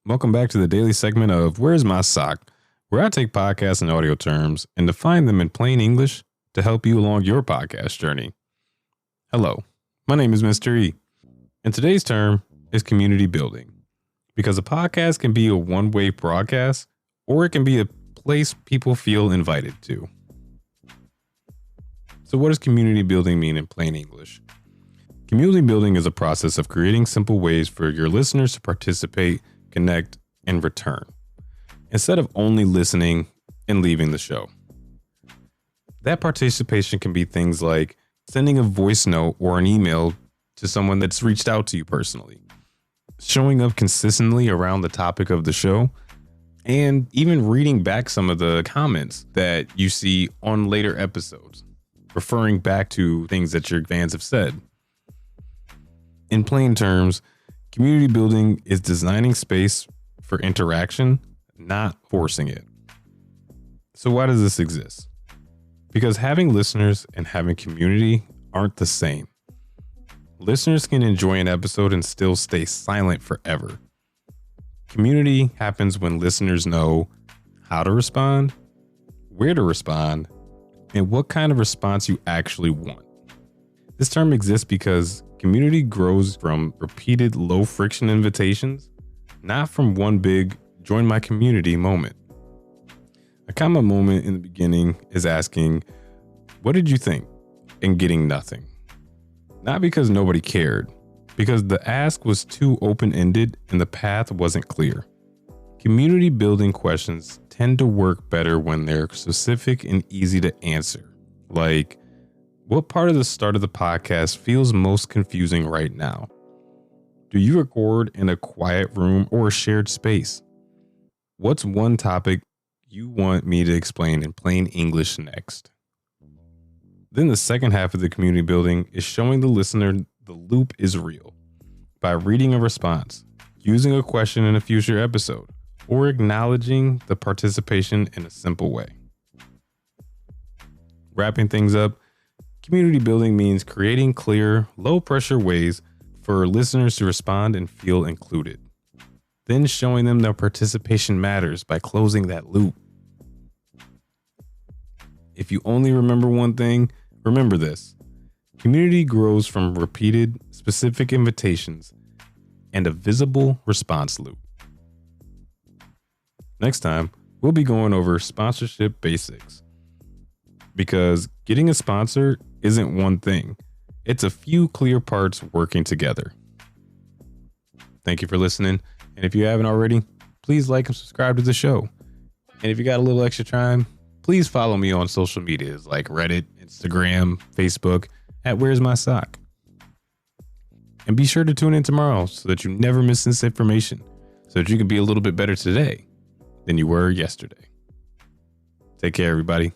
Welcome back to the daily segment of Where's My Sock, where I take podcasts and audio terms and define them in plain English to help you along your podcast journey. Hello, my name is Mr. E, and today's term is community building, because a podcast can be a one-way broadcast, or it can be a place people feel invited to. So what does community building mean in plain English? Community building is a process of creating simple ways for your listeners to participate, connect, and return, instead of only listening and leaving the show. That participation can be things like sending a voice note or an email to someone that's reached out to you personally, showing up consistently around the topic of the show, and even reading back some of the comments that you see on later episodes, referring back to things that your fans have said. In plain terms, community building is designing space for interaction, not forcing it. So why does this exist? Because having listeners and having community aren't the same. Listeners can enjoy an episode and still stay silent forever. Community happens when listeners know how to respond, where to respond, and what kind of response you actually want. This term exists because community grows from repeated low friction invitations, not from one big join my community moment. A common moment in the beginning is asking, what did you think? And getting nothing. Not because nobody cared, because the ask was too open-ended and the path wasn't clear. Community building questions tend to work better when they're specific and easy to answer. Like, what part of the start of the podcast feels most confusing right now? Do you record in a quiet room or a shared space? What's one topic you want me to explain in plain English next? Then the second half of the community building is showing the listener the loop is real by reading a response, using a question in a future episode, or acknowledging the participation in a simple way. Wrapping things up, community building means creating clear, low-pressure ways for listeners to respond and feel included. Then showing them their participation matters by closing that loop. If you only remember one thing, remember this. Community grows from repeated, specific invitations and a visible response loop. Next time, we'll be going over sponsorship basics. Because getting a sponsor isn't one thing. It's a few clear parts working together. Thank you for listening. And if you haven't already, please like and subscribe to the show. And if you got a little extra time, please follow me on social medias like Reddit, Instagram, Facebook at Where's My Sock. And be sure to tune in tomorrow so that you never miss this information, so that you can be a little bit better today than you were yesterday. Take care, everybody.